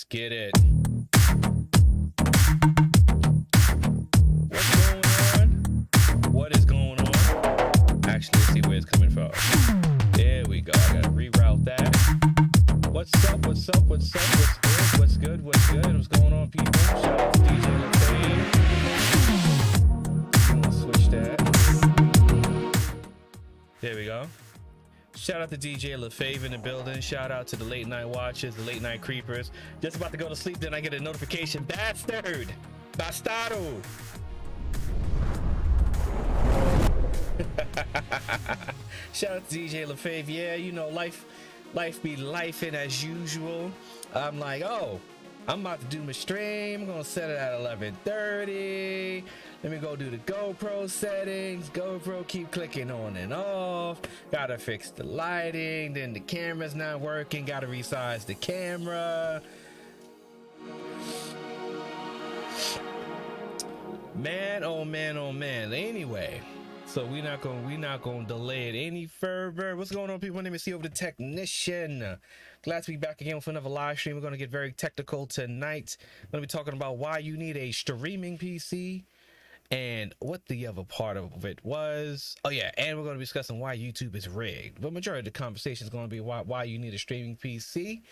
Let's get it. What's going on? What is going on? Actually, let's see where it's coming from. There we go. I gotta reroute that. What's up? What's up? What's up? What's good? What's good? What's good? What's going on, people? Shout out to DJ LaFave. I'm gonna switch that. There we go. Shout out to DJ LaFave in the building. Shout out to the late night watchers, the late night creepers. Just about to go to sleep, then I get a notification. Bastard! Bastardo! Shout out to DJ LaFave. Yeah, you know, life be lifing as usual. I'm like, oh, I'm about to do my stream. I'm gonna set it at 11:30. Let me go do the GoPro settings. GoPro keep clicking on and off. Gotta fix the lighting. Then the camera's not working. Gotta resize the camera. Man, oh man, oh man. Anyway, so we're not gonna delay it any further. What's going on, people? My name is CoVa the Technician. Glad to be back again with another live stream. We're gonna get very technical tonight. I'm gonna be talking about why you need a streaming PC and what the other part of it was. Oh yeah, and we're gonna be discussing why YouTube is rigged. But majority of the conversation is gonna be why you need a streaming PC,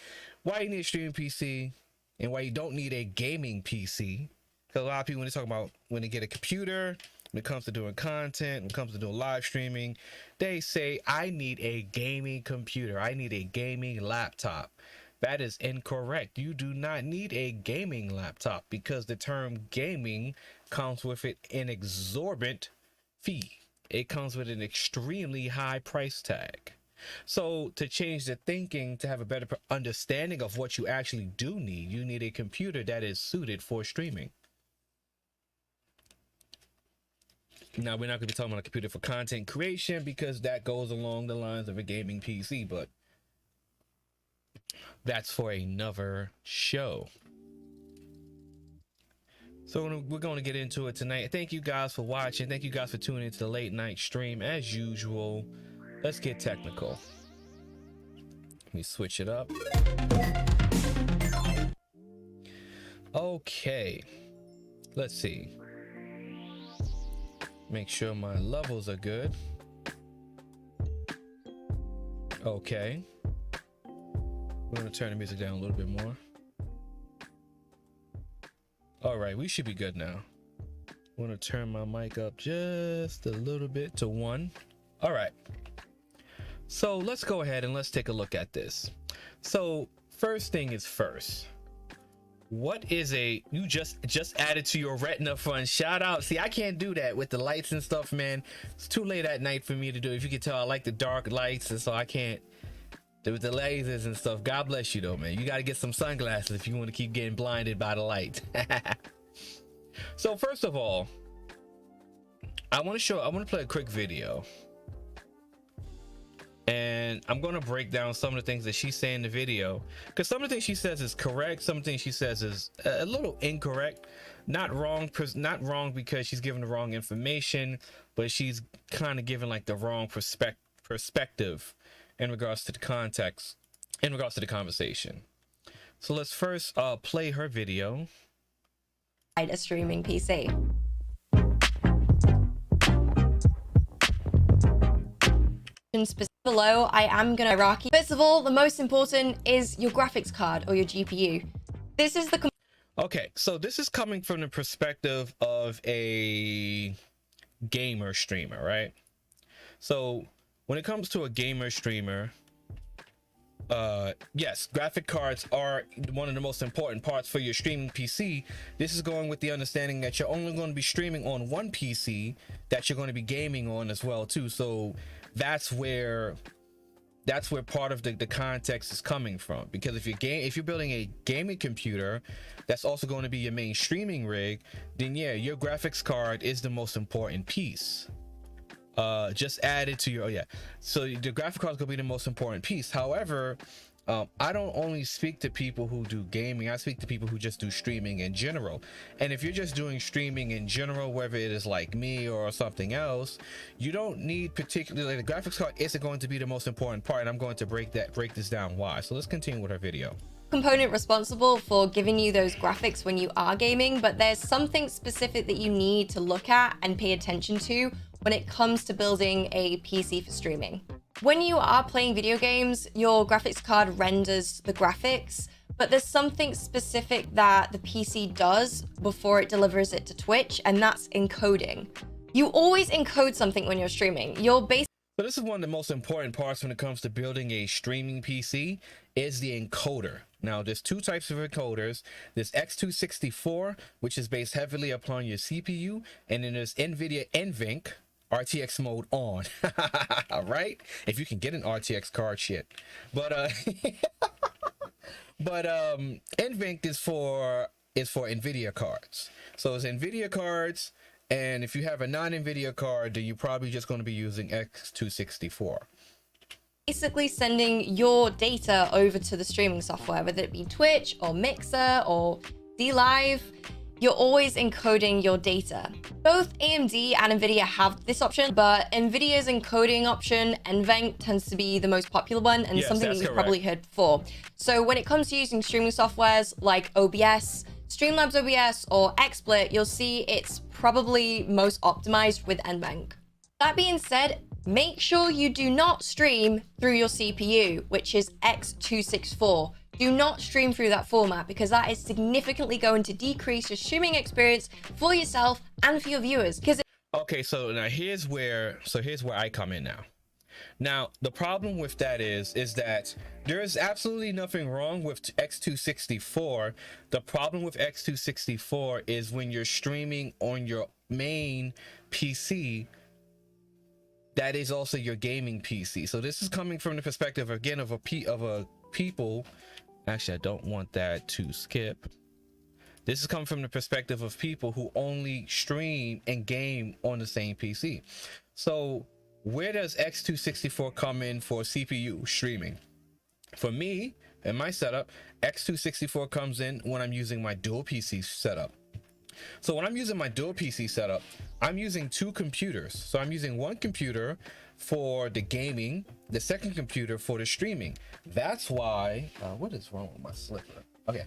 why you need a streaming PC, and why you don't need a gaming PC. Because a lot of people, when they talk about when they get a computer, when it comes to doing content, when it comes to doing live streaming, they say, I need a gaming computer. I need a gaming laptop. That is incorrect. You do not need a gaming laptop because the term gaming comes with it an exorbitant fee. It comes with an extremely high price tag. So to change the thinking, to have a better understanding of what you actually do need, you need a computer that is suited for streaming. Now, we're not going to be talking about a computer for content creation because that goes along the lines of a gaming PC, but that's for another show. So we're going to get into it tonight. Thank you guys for watching. Thank you guys for tuning into the late night stream as usual. Let's get technical. Let me switch it up. Okay. Let's see. Make sure my levels are good. Okay. We're going to turn the music down a little bit more. All right, we should be good now. I'm going to turn my mic up just a little bit to 1. All right. So let's go ahead and let's take a look at this. So first thing is first. What is you just added to your Retina fund? Shout out. See, I can't do that with the lights and stuff, man. It's too late at night for me to do. If you can tell, I like the dark lights, and so I can't do with the lasers and stuff. God bless you though, man. You got to get some sunglasses if you want to keep getting blinded by the light. So first of all, I want to play a quick video. And I'm going to break down some of the things that she's saying in the video, because some of the things she says is correct. Some of the things she says is a little incorrect. Not wrong because she's giving the wrong information, but she's kind of giving like the wrong perspective in regards to the context, in regards to the conversation. So let's first play her video. A streaming PC. Below, I am gonna hierarchy. First of all, the most important is your graphics card or your GPU. This is the okay, so this is coming from the perspective of a gamer streamer, right? So when it comes to a gamer streamer, yes, graphic cards are one of the most important parts for your streaming PC. This is going with the understanding that you're only going to be streaming on one PC that you're going to be gaming on as well too. So that's where part of the context is coming from, because if you're building a gaming computer that's also going to be your main streaming rig, then yeah, your graphics card is the most important piece. Just added to your so the graphic card is gonna be the most important piece. However, I don't only speak to people who do gaming, I speak to people who just do streaming in general. And if you're just doing streaming in general, whether it is like me or something else, you don't need particularly, the graphics card isn't going to be the most important part, and I'm going to break this down why. So let's continue with our video. component responsible for giving you those graphics when you are gaming, but there's something specific that you need to look at and pay attention to when it comes to building a PC for streaming. When you are playing video games, your graphics card renders the graphics, but there's something specific that the PC does before it delivers it to Twitch, and that's encoding. You always encode something when you're streaming. You're basically So this is one of the most important parts when it comes to building a streaming PC is the encoder. Now, there's two types of encoders. There's X264, which is based heavily upon your CPU, and then there's NVIDIA NVENC RTX mode on. All right, if you can get an RTX card, shit. But NVENC is for NVIDIA cards. So it's NVIDIA cards. And if you have a non-NVIDIA card, then you're probably just going to be using X264. basically sending your data over to the streaming software, whether it be Twitch or Mixer or DLive. You're always encoding your data. Both AMD and NVIDIA have this option, but NVIDIA's encoding option, NVENC, tends to be the most popular one, and something that you've probably heard before. So when it comes to using streaming softwares like OBS, Streamlabs OBS, or XSplit, you'll see it's probably most optimized with NVENC. That being said, make sure you do not stream through your CPU, which is X264. Do not stream through that format, because that is significantly going to decrease your streaming experience for yourself and for your viewers. Okay, so now here's where I come in now. Now, the problem with that is that there is absolutely nothing wrong with X264. The problem with X264 is when you're streaming on your main PC, that is also your gaming PC. So this is coming from the perspective again of a people. Actually, I don't want that to skip. This is coming from the perspective of people who only stream and game on the same PC. So where does X264 come in for CPU streaming? For me, in my setup, X264 comes in when I'm using my dual PC setup. So when I'm using my dual PC setup, I'm using two computers. So I'm using one computer for the gaming, the second computer for the streaming. That's why, what is wrong with my slipper? Okay,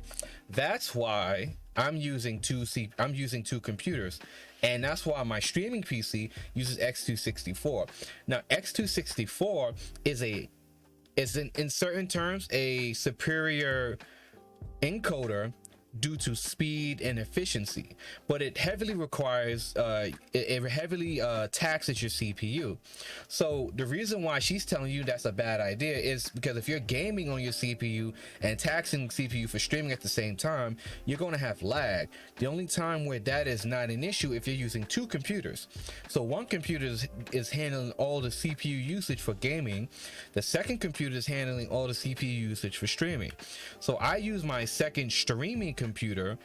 that's why I'm using two computers, and that's why my streaming PC uses X264. Now, X264 is in certain terms a superior encoder due to speed and efficiency, but it heavily requires it heavily taxes your CPU. So the reason why she's telling you that's a bad idea is because if you're gaming on your CPU and taxing CPU for streaming at the same time, you're going to have lag. The only time where that is not an issue if you're using two computers. So one computer is handling all the CPU usage for gaming, the second computer is handling all the CPU usage for streaming. So I use my second streaming computer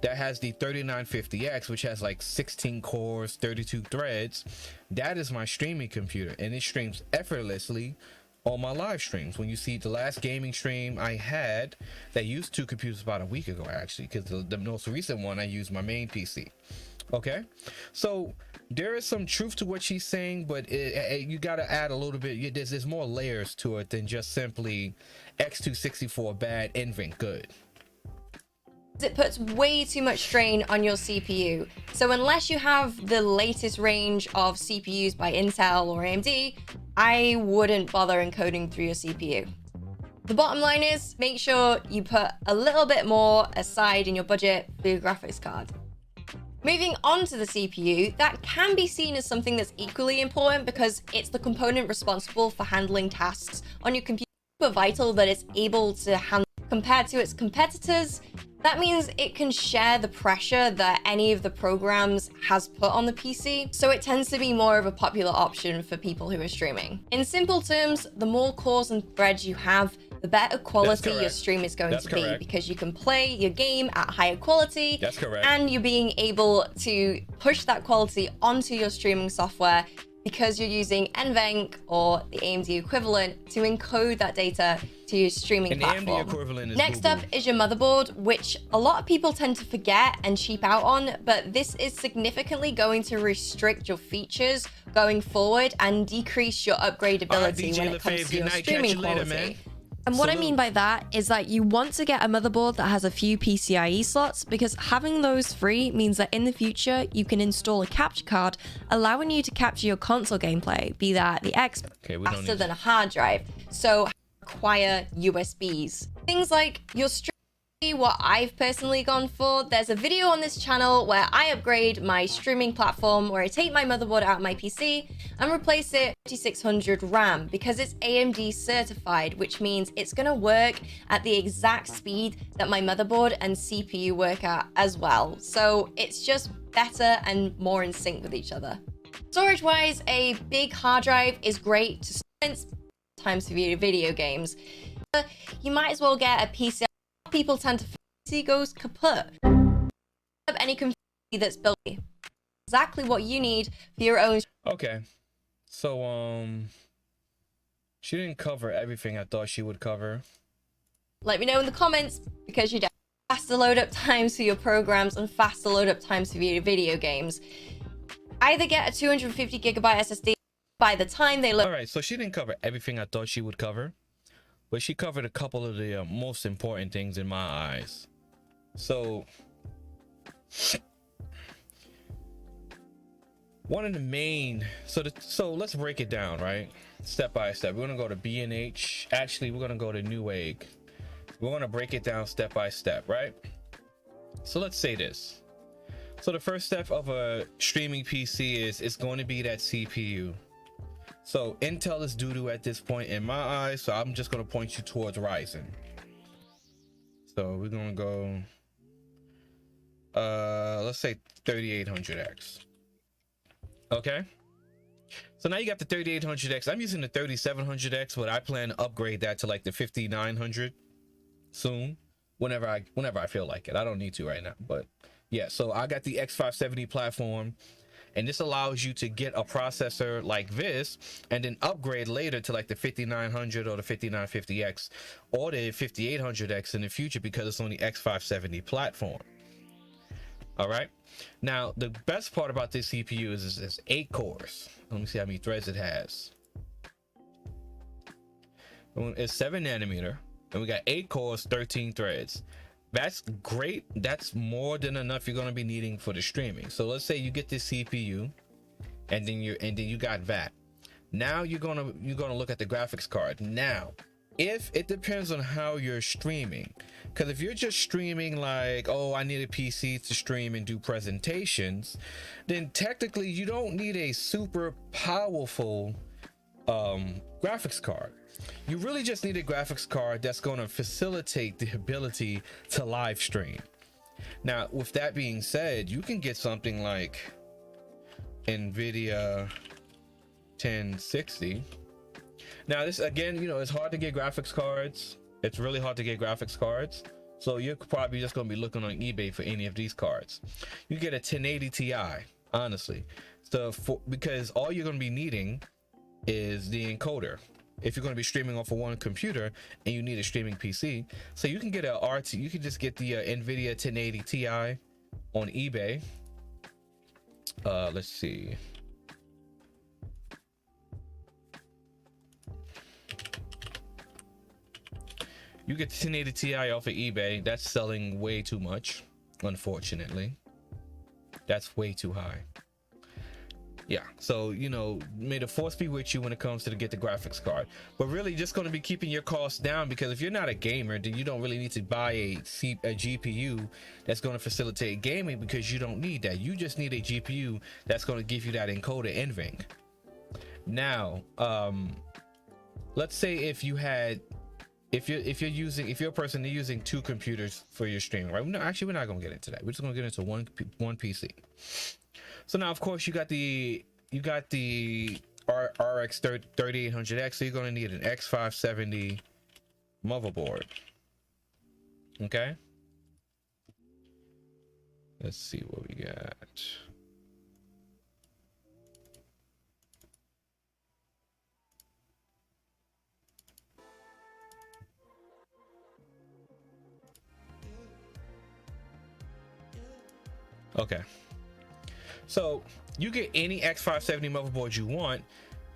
that has the 3950X, which has like 16 cores, 32 threads. That is my streaming computer, and it streams effortlessly on my live streams. When you see the last gaming stream I had that used two computers about a week ago, actually, because the most recent one I used my main PC. Okay, so there is some truth to what she's saying, but you got to add a little bit. There's more layers to it than just simply X264 bad, NVENC good. It puts way too much strain on your CPU. So unless you have the latest range of CPUs by Intel or AMD, I wouldn't bother encoding through your CPU. The bottom line is, make sure you put a little bit more aside in your budget for your graphics card. Moving on to the CPU, that can be seen as something that's equally important because it's the component responsible for handling tasks on your computer. It's super vital that it's able to handle compared to its competitors. That means it can share the pressure that any of the programs has put on the PC, so it tends to be more of a popular option for people who are streaming. In simple terms, the more cores and threads you have, the better quality your stream is going to be, because you can play your game at higher quality. That's correct. And you're being able to push that quality onto your streaming software because you're using NVENC or the AMD equivalent to encode that data to your streaming platform. AMD equivalent is Next up is your motherboard, which a lot of people tend to forget and cheap out on, but this is significantly going to restrict your features going forward and decrease your upgradability when it comes to your streaming quality. And what I mean by that is that you want to get a motherboard that has a few PCIe slots, because having those free means that in the future you can install a capture card allowing you to capture your console gameplay, be that the X faster than a hard drive. So require USBs. Things like your stream. What I've personally gone for, there's a video on this channel where I upgrade my streaming platform, where I take my motherboard out of my PC and replace it with 5600 RAM, because it's AMD certified, which means it's going to work at the exact speed that my motherboard and CPU work at as well. So it's just better and more in sync with each other. Storage wise, a big hard drive is great to spend times for video games. You might as well get a PC. People tend to PC goes kaput. Have any computer that's built exactly what you need for your own. Okay, so she didn't cover everything I thought she would cover. Let me know in the comments, because you get faster load up times for your programs and faster load up times for your video games. Either get a 250 gigabyte SSD by the time they load. All right, so she didn't cover everything I thought she would cover, but she covered a couple of the most important things in my eyes. So one of the main, so let's break it down, right? Step by step. We're gonna go to B&H. Actually, we're gonna go to Newegg. We're gonna break it down step by step, right? So let's say this. So the first step of a streaming PC is it's going to be that CPU. So Intel is doo-doo at this point in my eyes, so I'm just going to point you towards Ryzen. So we're going to go let's say 3800X. Okay, so now you got the 3800X. I'm using the 3700X, but I plan to upgrade that to like the 5900 soon, whenever I feel like it. I don't need to right now, but yeah. So I got the X570 platform, and this allows you to get a processor like this and then upgrade later to like the 5900 or the 5950X or the 5800X in the future, because it's on the X570 platform. All right, now the best part about this CPU is it's 8 cores. Let me see how many threads it has. It's 7 nanometer, and we got 8 cores, 13 threads. That's great. That's more than enough you're going to be needing for the streaming. So let's say you get this CPU, and then you got that. Now you're gonna look at the graphics card. Now, if it depends on how you're streaming, because if you're just streaming like, oh, I need a PC to stream and do presentations, then technically you don't need a super powerful graphics card. You really just need a graphics card that's going to facilitate the ability to live stream. Now, with that being said, you can get something like NVIDIA 1060. Now, this again, you know, it's hard to get graphics cards. It's really hard to get graphics cards. So you're probably just going to be looking on eBay for any of these cards. You get a 1080 Ti, honestly. So because all you're going to be needing is the encoder. If you're going to be streaming off of one computer and you need a streaming PC, so you can get a RT, you can just get the NVIDIA 1080 Ti on eBay. Let's see. You get the 1080 Ti off of eBay. That's selling way too much, unfortunately. That's way too high. Yeah, so you know, may the force be with you when it comes to get the graphics card, but really just going to be keeping your costs down, because if you're not a gamer, then you don't really need to buy a GPU that's going to facilitate gaming, because you don't need that. You just need a GPU that's going to give you that encoder NVENC. Now let's say if you're a person using 2 computers for your streaming, right? No, actually, we're not going to get into that. We're just going to get into one PC. So now, of course, you got the RX 3800X, so you're going to need an X570 motherboard. Okay, let's see what we got. Okay, so you get any X570 motherboard you want.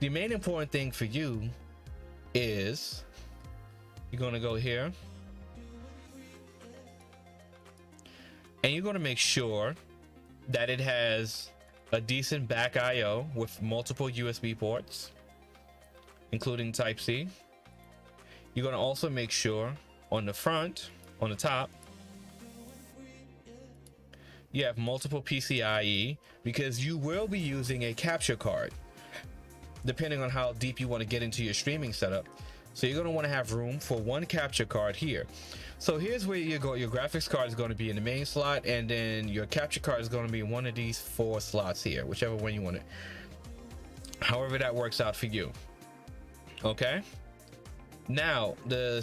The main important thing for you is you're going to go here and you're going to make sure that it has a decent back IO with multiple USB ports, including Type C. You're going to also make sure on the front, on the top, you have multiple PCIe, because you will be using a capture card depending on how deep you want to get into your streaming setup. So you're going to want to have room for one capture card here. So here's where you go. Your graphics card is going to be in the main slot, and then your capture card is going to be in one of these 4 slots here, whichever one you want it, however that works out for you. Okay, now the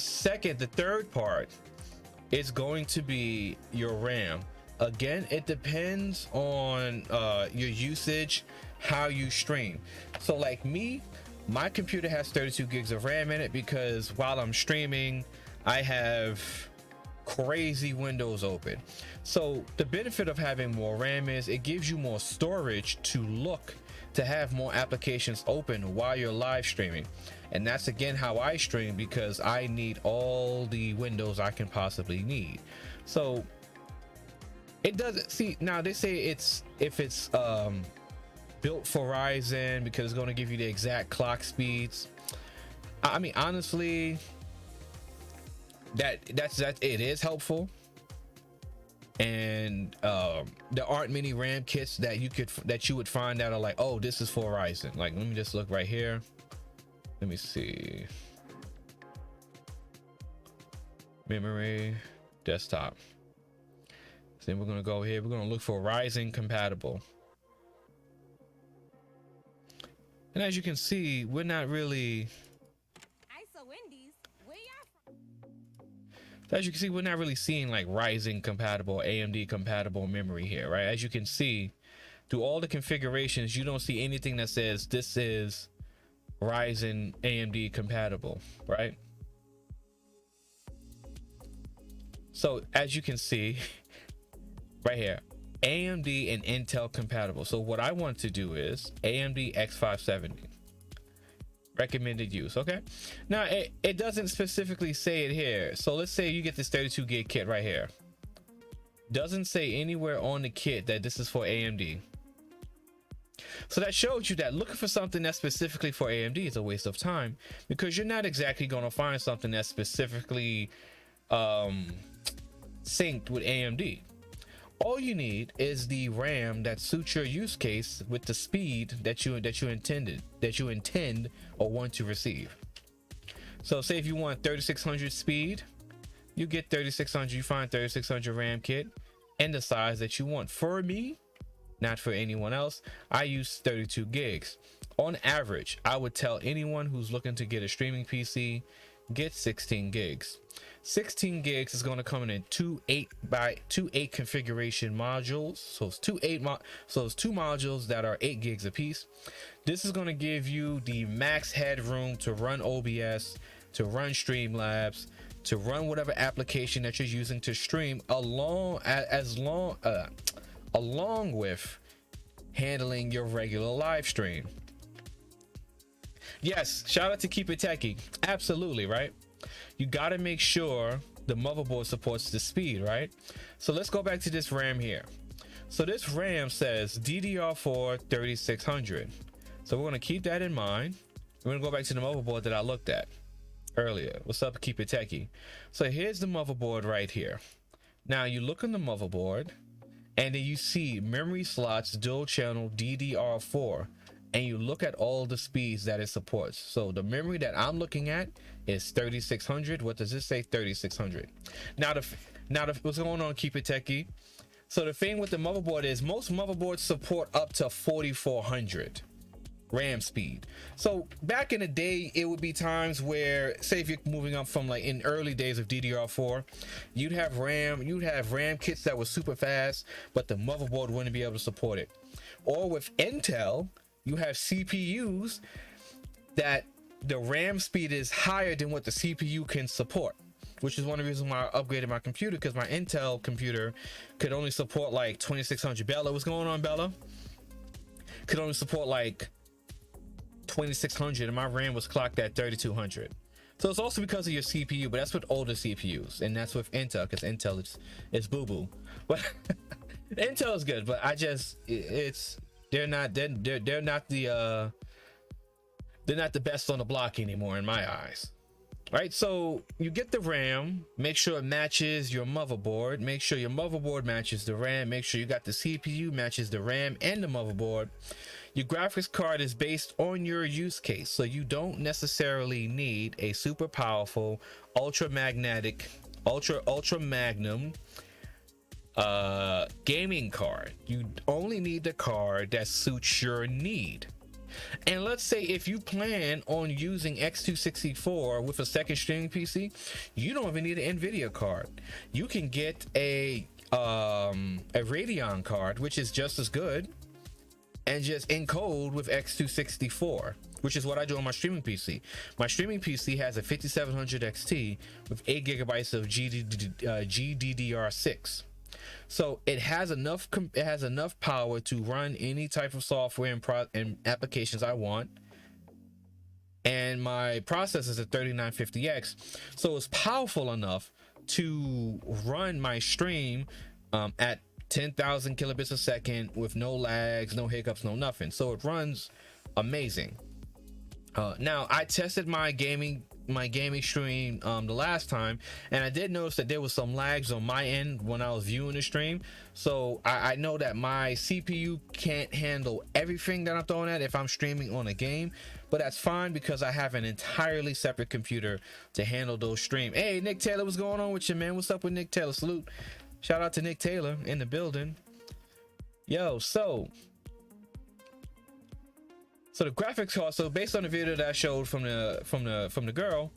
third part is going to be your RAM. Again, it depends on your usage, how you stream. So like me, my computer has 32 gigs of RAM in it, because while I'm streaming, I have crazy windows open. So the benefit of having more RAM is it gives you more storage to have more applications open while you're live streaming. And that's again how I stream, because I need all the windows I can possibly need. So it doesn't, see, now they say it's, if it's built for Ryzen, because it's going to give you the exact clock speeds. I mean, honestly, that's it is helpful, and there aren't many RAM kits that you would find that are like, oh, this is for Ryzen. Like, let me just look right here. Let me see. Memory, desktop. So then we're gonna go here. We're gonna look for Ryzen compatible. And as you can see, we're not really. So as you can see, we're not really seeing like Ryzen compatible, AMD compatible memory here, right? As you can see, through all the configurations, you don't see anything that says this is Ryzen AMD compatible, right? So as you can see right here, AMD and Intel compatible. So what I want to do is AMD X570 recommended use. Okay, now it doesn't specifically say it here. So let's say you get this 32 gig kit right here. Doesn't say anywhere on the kit that this is for AMD. So that shows you that looking for something that's specifically for AMD is a waste of time, because you're not exactly going to find something that's specifically synced with AMD. All you need is the RAM that suits your use case with the speed that you intend or want to receive. So say if you want 3600 speed, you get 3600, you find 3600 RAM kit and the size that you want. For me, not for anyone else, I use 32 gigs. On average, I would tell anyone who's looking to get a streaming PC, get 16 gigs. 16 gigs is going to come in 2 8x2 configuration modules. So it's two 2 modules that are 8 gigs a piece. This is going to give you the max headroom to run OBS, to run Streamlabs, to run whatever application that you're using to stream, along with handling your regular live stream. Yes, shout out to Keep It Techie. Absolutely, right? You got to make sure the motherboard supports the speed, right? So let's go back to this RAM here. So this RAM says DDR4 3600. So we're going to keep that in mind. We're going to go back to the motherboard that I looked at earlier. What's up, Keep It Techie? So here's the motherboard right here. Now you look on the motherboard and then you see memory slots, dual channel DDR4. And you look at all the speeds that it supports. So the memory that I'm looking at is 3600. What does it say? 3600. Now what's going on, Keep It Techie? So the thing with the motherboard is most motherboards support up to 4400 RAM speed. So back in the day, it would be times where, say if you're moving up from like in early days of DDR4, you'd have RAM kits that were super fast, but the motherboard wouldn't be able to support it. Or with Intel, you have CPUs that the RAM speed is higher than what the CPU can support, which is one of the reasons why I upgraded my computer, because my Intel computer could only support like 2600. Bella, what's going on, Bella? Could only support like 2600, and my RAM was clocked at 3200. So it's also because of your CPU, but that's with older CPUs, and that's with Intel, because Intel is boo boo. But Intel is good, but they're not the best on the block anymore in my eyes. Right, so you get the RAM, make sure it matches your motherboard, make sure your motherboard matches the RAM, make sure you got the CPU matches the RAM and the motherboard. Your graphics card is based on your use case, so you don't necessarily need a super powerful ultra magnum gaming card. You only need the card that suits your need. And let's say if you plan on using X264 with a second streaming PC, you don't even need an NVIDIA card. You can get a Radeon card, which is just as good, and just encode with X264, which is what I do on my streaming PC. My streaming PC has a 5700 XT with 8 gigabytes of GDDR6. So it has enough power to run any type of software and applications I want, and my processor is a 3950X, so it's powerful enough to run my stream at 10,000 kilobits a second with no lags, no hiccups, no nothing. So it runs amazing. Now I tested my gaming stream the last time, and I did notice that there was some lags on my end when I was viewing the stream. So I know that my CPU can't handle everything that I'm throwing at if I'm streaming on a game, but that's fine because I have an entirely separate computer to handle those streams. Hey, Nick Taylor, what's going on with you, man? What's up with Nick Taylor? Salute, shout out to Nick Taylor in the building. Yo, so the graphics card, so based on the video that I showed from the girl,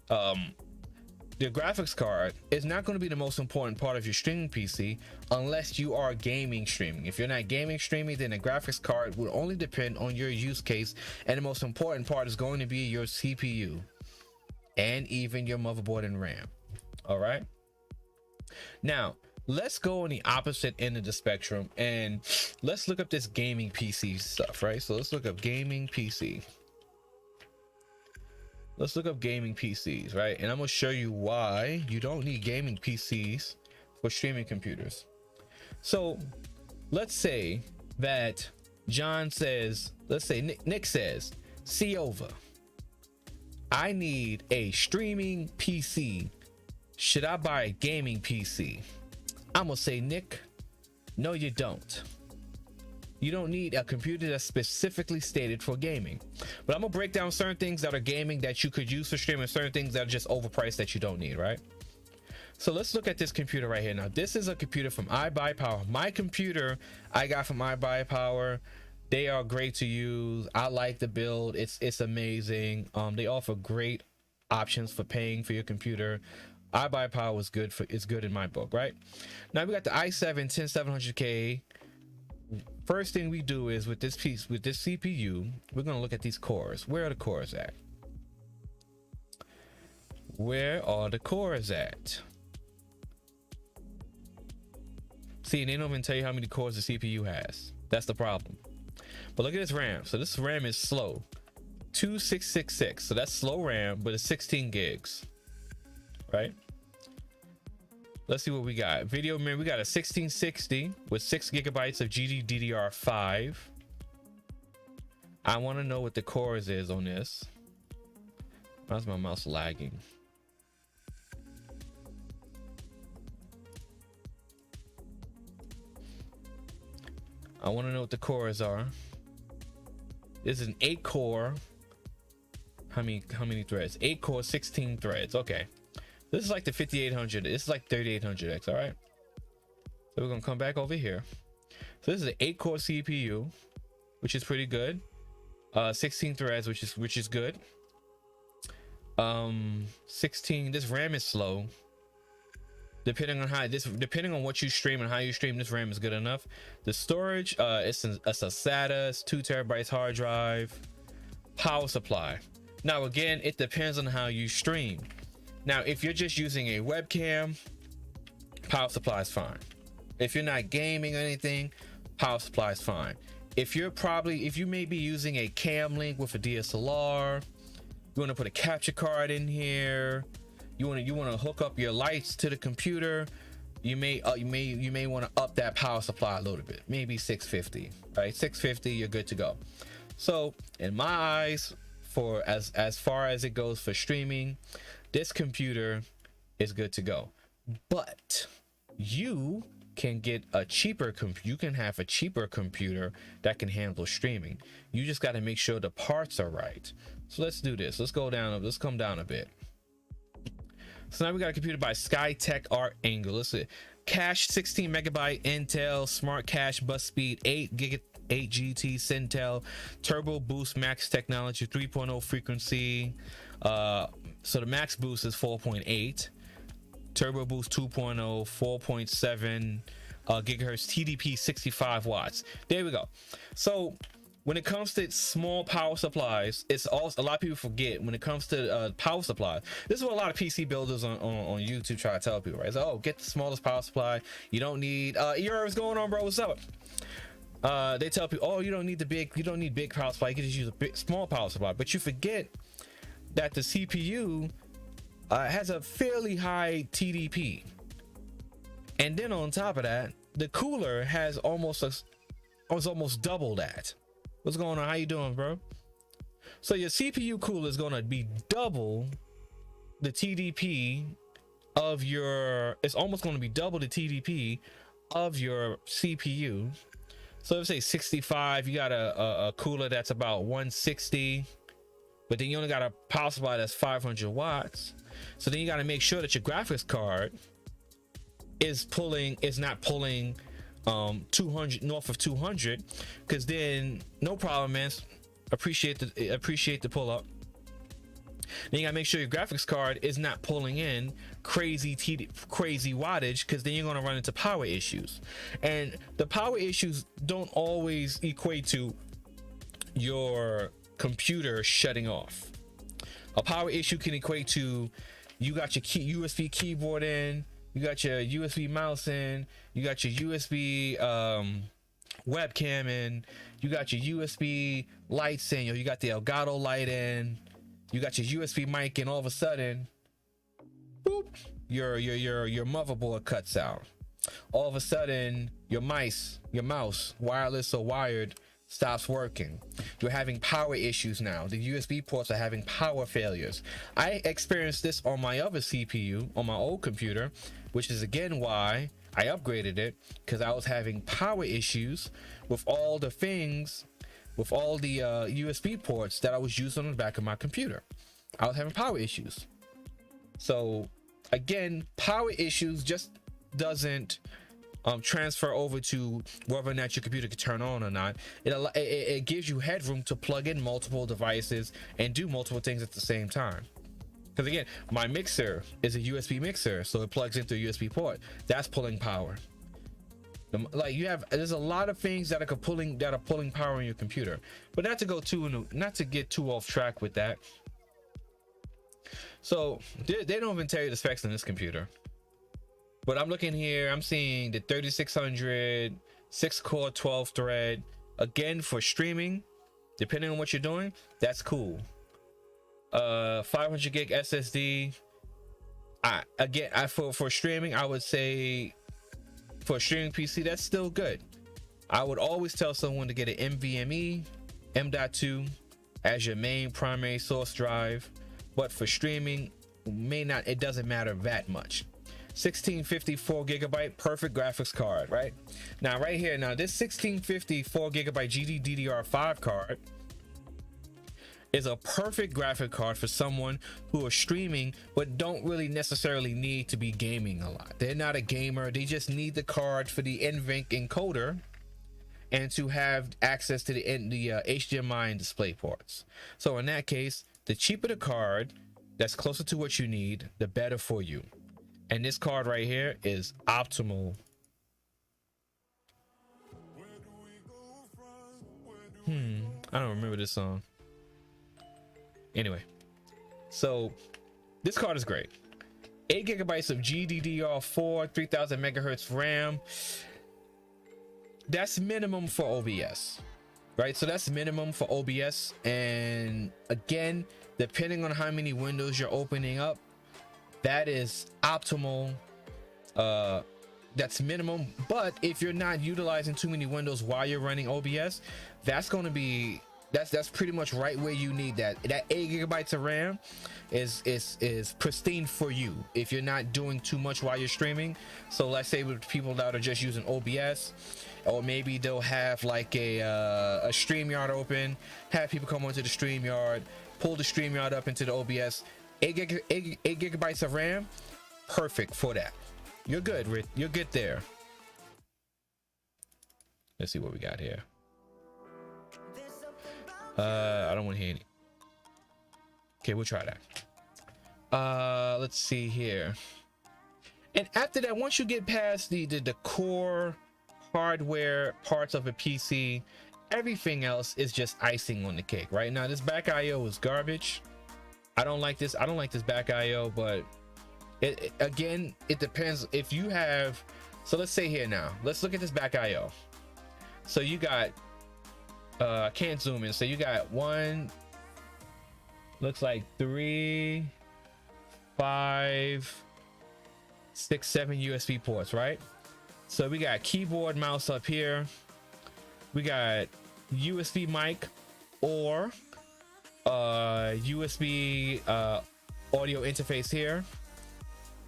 the graphics card is not going to be the most important part of your streaming PC unless you are gaming streaming. If you're not gaming streaming, then the graphics card will only depend on your use case, and the most important part is going to be your CPU and even your motherboard and RAM. All right, now let's go on the opposite end of the spectrum and let's look up this gaming PC stuff, right? So let's look up gaming PC. Let's look up gaming PCs, right? And I'm gonna show you why you don't need gaming PCs for streaming computers. So let's say that John says, let's say Nick says, CoVa, I need a streaming PC. Should I buy a gaming PC? I'm gonna say, Nick, no, you don't. You don't need a computer that's specifically stated for gaming. But I'm gonna break down certain things that are gaming that you could use for streaming, certain things that are just overpriced that you don't need, right? So let's look at this computer right here. Now, this is a computer from iBuyPower. My computer I got from iBuyPower. They are great to use. I like the build. It's amazing. They offer great options for paying for your computer. iBuyPower is good in my book, right? Now we got the i7 10700K. First thing we do is with this CPU, we're gonna look at these cores. Where are the cores at? Where are the cores at? See, they don't even tell you how many cores the CPU has. That's the problem. But look at this RAM. So this RAM is slow, 2666. So that's slow RAM, but it's 16 gigs. Right, let's see what we got. Video memory, we got a 1660 with 6 gigabytes of GDDR5. I want to know what the cores is on this. Why's my mouse lagging? I want to know what the cores are. This is an 8 core. How many threads? 8 core, 16 threads. Okay. This is like the 5800. This is like 3800X. All right. So we're gonna come back over here. So this is an 8-core CPU, which is pretty good. 16 threads, which is good. 16. This RAM is slow. Depending on what you stream and how you stream, this RAM is good enough. The storage, it's a SATA, it's 2 terabytes hard drive. Power supply. Now again, it depends on how you stream. Now, if you're just using a webcam, power supply is fine. If you're not gaming or anything, power supply is fine. If you may be using a cam link with a DSLR, You want to put a capture card in here. You want to hook up your lights to the computer. You may want to up that power supply a little bit, maybe 650. Right, 650, you're good to go. So in my eyes, for as far as it goes for streaming, this computer is good to go. But you can get a cheaper you can have a cheaper computer that can handle streaming. You just got to make sure the parts are right. So let's do this. Let's come down a bit. So now we got a computer by Skytech Art Angle. Let's see. Cache 16 megabyte Intel Smart Cache bus speed 8 GT Intel Turbo Boost Max technology 3.0 frequency. So the max boost is 4.8. Turbo Boost 2.0 4.7 gigahertz TDP 65 watts. There we go. So when it comes to small power supplies, it's also a lot of people forget when it comes to power supplies. This is what a lot of PC builders on YouTube try to tell people, right? So, oh, get the smallest power supply. You don't need what's going on, bro? What's up? They tell people, oh, you don't need big power supply. You can just use a small power supply. But you forget that the CPU has a fairly high TDP, and then on top of that, the cooler has almost double that. What's going on? How you doing, bro? So your CPU cooler is going to be double the TDP of your. It's almost going to be double the TDP of your CPU. So let's say 65. You got a cooler that's about 160, but then you only got a power supply that's 500 watts. So then you got to make sure that your graphics card is not pulling 200 north of 200, because then no problem, man. Appreciate the pull up. Then you gotta make sure your graphics card is not pulling in crazy wattage, because then you're gonna run into power issues, and the power issues don't always equate to your computer shutting off. A power issue can equate to you got your USB keyboard in, you got your USB mouse in, you got your USB webcam in, you got your USB lights in, you got the Elgato light in, you got your USB mic, and all of a sudden, boop, your motherboard cuts out. All of a sudden, your mouse, wireless or wired, stops working. You're having power issues now. The USB ports are having power failures. I experienced this on my other CPU, on my old computer, which is again why I upgraded it, because I was having power issues with all the USB ports that I was using on the back of my computer. I was having power issues. So again, power issues just doesn't transfer over to whether or not your computer can turn on or not. It gives you headroom to plug in multiple devices and do multiple things at the same time. Because again, my mixer is a USB mixer, so it plugs into a USB port. That's pulling power. There's a lot of things that are pulling power in your computer. But not to get too off track with that. So they don't even tell you the specs on this computer. But I'm looking here, I'm seeing the 3600 6-core 12 thread. Again, for streaming, depending on what you're doing, that's cool. 500 gig SSD. For streaming, I would say for a streaming PC, that's still good. I would always tell someone to get an NVMe M.2 as your main primary source drive. But for streaming, it doesn't matter that much. 1654 gigabyte, perfect graphics card, right? Now right here, this 1654 gigabyte GDDR5 card is a perfect graphic card for someone who are streaming but don't really necessarily need to be gaming a lot. They're not a gamer, they just need the card for the NVENC encoder and to have access to the HDMI and display ports. So in that case, the cheaper the card that's closer to what you need, the better for you. And this card right here is optimal. I don't remember this song. Anyway, so this card is great. 8 gigabytes of GDDR4, 3000 megahertz RAM. That's minimum for OBS, right? So that's minimum for OBS. And again, depending on how many windows you're opening up, that is optimal. That's minimum. But if you're not utilizing too many windows while you're running OBS, that's going to be, that's pretty much right where you need that 8 gigabytes of RAM is pristine for you if you're not doing too much while you're streaming. So let's say with people that are just using OBS, or maybe they'll have like a StreamYard open, have people come onto the StreamYard, pull the StreamYard up into the OBS. 8 gigabytes of RAM, perfect for that. You're good, Rick. You're good there. Let's see what we got here. I don't want to hear any. Okay, we'll try that. Let's see here. And after that, once you get past the core hardware parts of a PC, everything else is just icing on the cake. Right now, this back IO is garbage. I don't like this. I don't like this back IO, but again, it depends if you have. So let's say here now, let's look at this back IO. So you got, I can't zoom in. So you got 1, looks like 3, 5, 6, 7 USB ports, right? So we got keyboard, mouse up here. We got USB mic or USB audio interface here.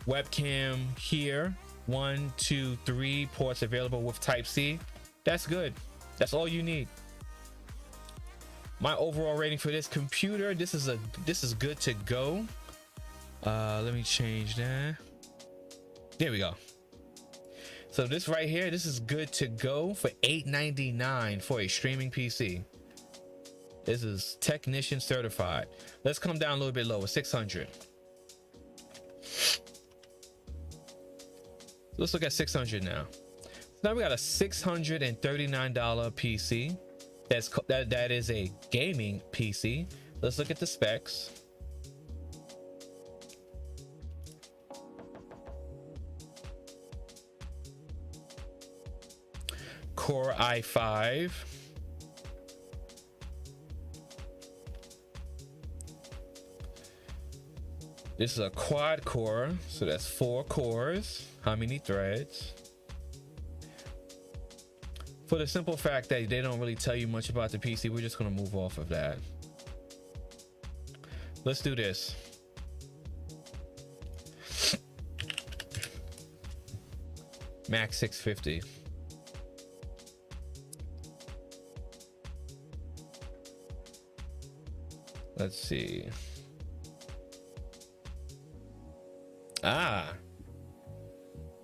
Webcam here. 1, 2, 3 ports available with Type-C. That's good. That's all you need. My overall rating for this computer, this is good to go. Let me change that. There we go. So this right here, this is good to go for $899 for a streaming PC. This is technician certified. Let's come down a little bit lower, 600. Let's look at 600 now. Now we got a $639 PC. That is a gaming PC. Let's look at the specs. Core i5. This is a quad core, so that's 4 cores. How many threads? For the simple fact that they don't really tell you much about the PC, we're just going to move off of that. Let's do this. Max 650. Let's see.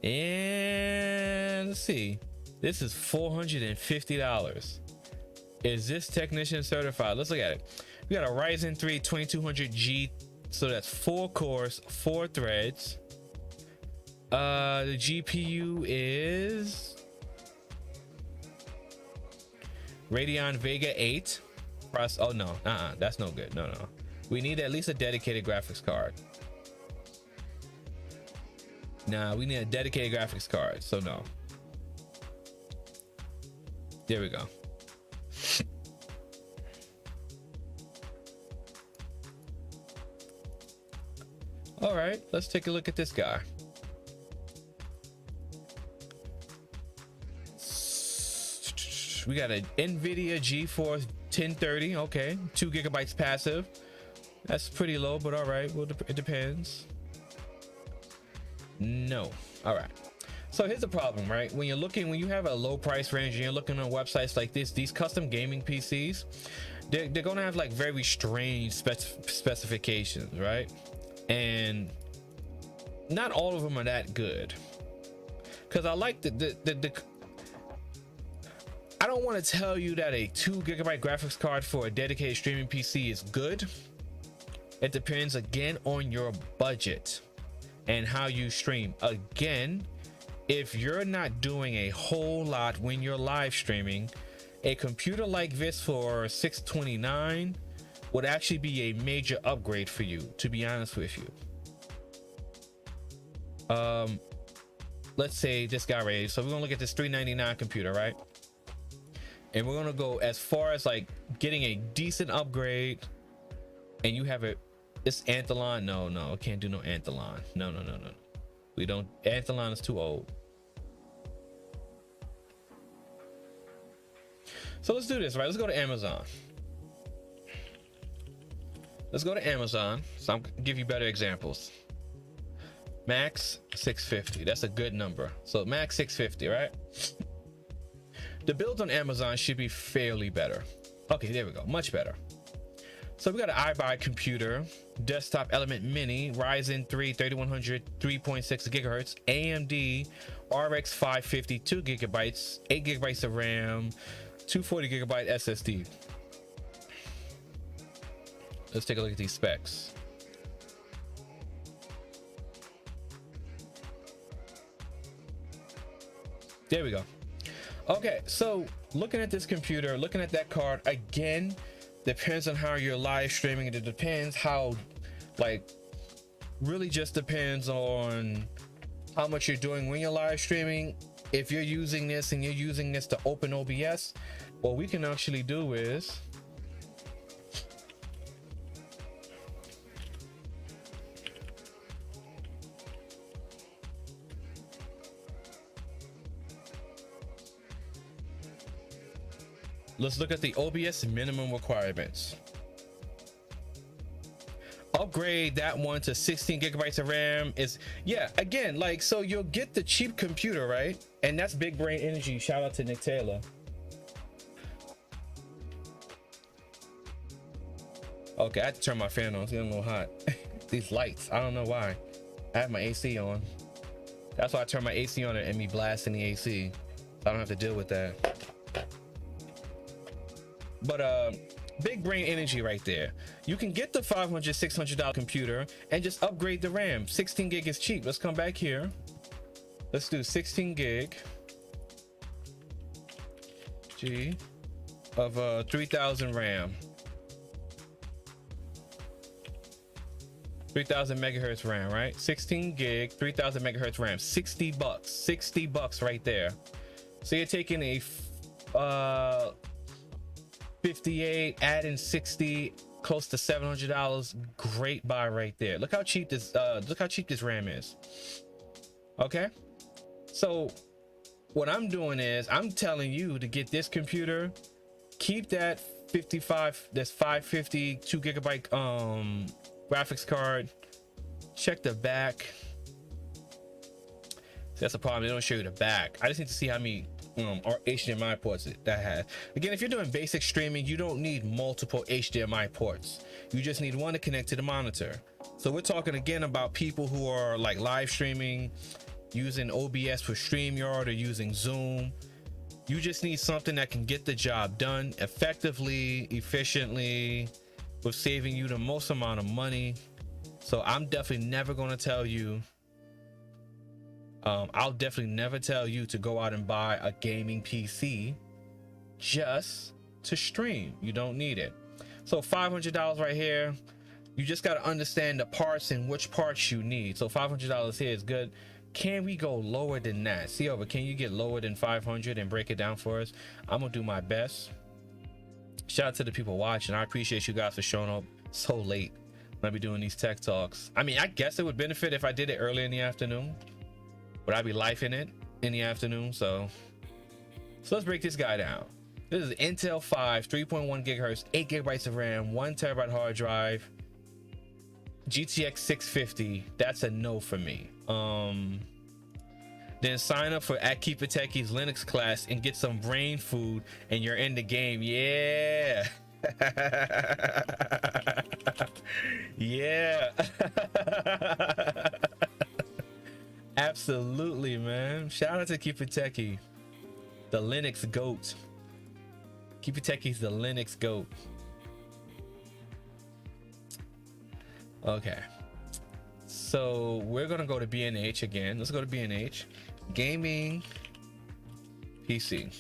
And let's see. This is $450. Is this technician certified? Let's look at it. We got a Ryzen 3 2200G, so that's 4 cores, 4 threads. The GPU is Radeon Vega 8. Oh no, that's no good. No. We need at least a dedicated graphics card. Nah, we need a dedicated graphics card, so no. There we go. All right, let's take a look at this guy. We got an NVIDIA GeForce 1030. Okay, 2 gigabytes passive. That's pretty low, but all right. Well, it depends. No. All right. So here's the problem, right? When you have a low price range and you're looking on websites like this, these custom gaming PCs, they're gonna have like very strange specifications, right? And not all of them are that good. Because I like I don't want to tell you that a 2 gigabyte graphics card for a dedicated streaming PC is good. It depends again on your budget and how you stream. Again, if you're not doing a whole lot when you're live streaming, a computer like this for $629 would actually be a major upgrade for you, to be honest with you. Let's say this guy right here. So we're gonna look at this $399 computer, right? And we're gonna go as far as like getting a decent upgrade and you have it's Anthelon. No, can't do no Anthelon. No. We don't. Anthelon is too old. So let's do this, right? Let's go to Amazon. Let's go to Amazon. So I'm gonna give you better examples. Max 650. That's a good number. So max 650, right? The builds on Amazon should be fairly better. Okay, there we go. Much better. So we got an iBuy computer, desktop Element Mini, Ryzen 3 3100 3.6 gigahertz, AMD RX 550 2 gigabytes, 8 gigabytes of RAM, 240 gigabyte SSD. Let's take a look at these specs. There we go. Okay, so looking at this computer, looking at that card, again, depends on how you're live streaming. It depends how, like, really just depends on how much you're doing when you're live streaming. If you're using this and you're using this to open OBS, what we can actually do is let's look at the OBS minimum requirements. Upgrade that one to 16 gigabytes of RAM is, yeah, again, like, so you'll get the cheap computer, right? And that's Big Brain Energy. Shout out to Nick Taylor. Okay, I had to turn my fan on. It's getting a little hot. These lights, I don't know why. I have my AC on. That's why I turn my AC on and me blasting the AC. I don't have to deal with that. But Big Brain Energy right there. You can get the $500, $600 computer and just upgrade the RAM. 16 gig is cheap. Let's come back here. Let's do 16 gig of 3000 RAM. 3000 megahertz RAM, right? 16 gig, 3000 megahertz RAM, $60. $60 right there. So you're taking a 58, adding 60, close to $700. Great buy right there. Look how cheap this RAM is. Okay, so what I'm doing is I'm telling you to get this computer, keep that 550 2 gigabyte graphics card. Check the back. That's the problem, they don't show you the back. I just need to see how many or HDMI ports that has. Again, if you're doing basic streaming, you don't need multiple HDMI ports. You just need one to connect to the monitor. So we're talking again about people who are like live streaming, using OBS for StreamYard or using Zoom. You just need something that can get the job done effectively, efficiently, with saving you the most amount of money. So I'm definitely never going to tell you I'll definitely never tell you to go out and buy a gaming PC just to stream. You don't need it. So $500 right here. You just got to understand the parts and which parts you need. So $500 here is good. Can we go lower than that? See over, can you get lower than 500 and break it down for us? I'm gonna do my best. Shout out to the people watching. I appreciate you guys for showing up so late when I be doing these tech talks. I mean, I guess it would benefit if I did it early in the afternoon, but I'd be lifing it in the afternoon. So let's break this guy down. This is Intel 5 3.1 gigahertz, 8 gigabytes of RAM, 1 terabyte hard drive, GTX 650. That's a no for me. Then sign up for at Keep It Techie's Linux class and get some brain food and you're in the game. Yeah. Yeah. Absolutely, man. Shout out to Keep It Techie, the Linux goat. Keep It Techie's the Linux goat. Okay, so we're gonna go to B&H again. Let's go to B&H gaming PC.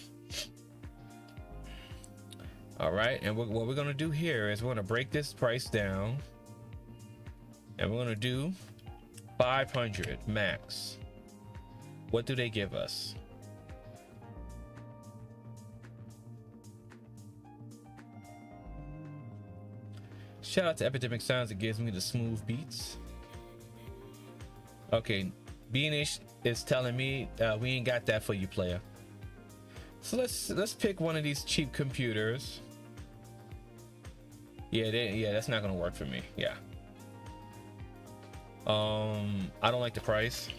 All right, and what we're gonna do here is we're gonna break this price down and we're gonna do 500 max. What do they give us? Shout out to Epidemic Sounds, it gives me the smooth beats. Okay, Beanish is telling me we ain't got that for you, player. So let's pick one of these cheap computers. Yeah, that's not gonna work for me. Yeah. I don't like the price.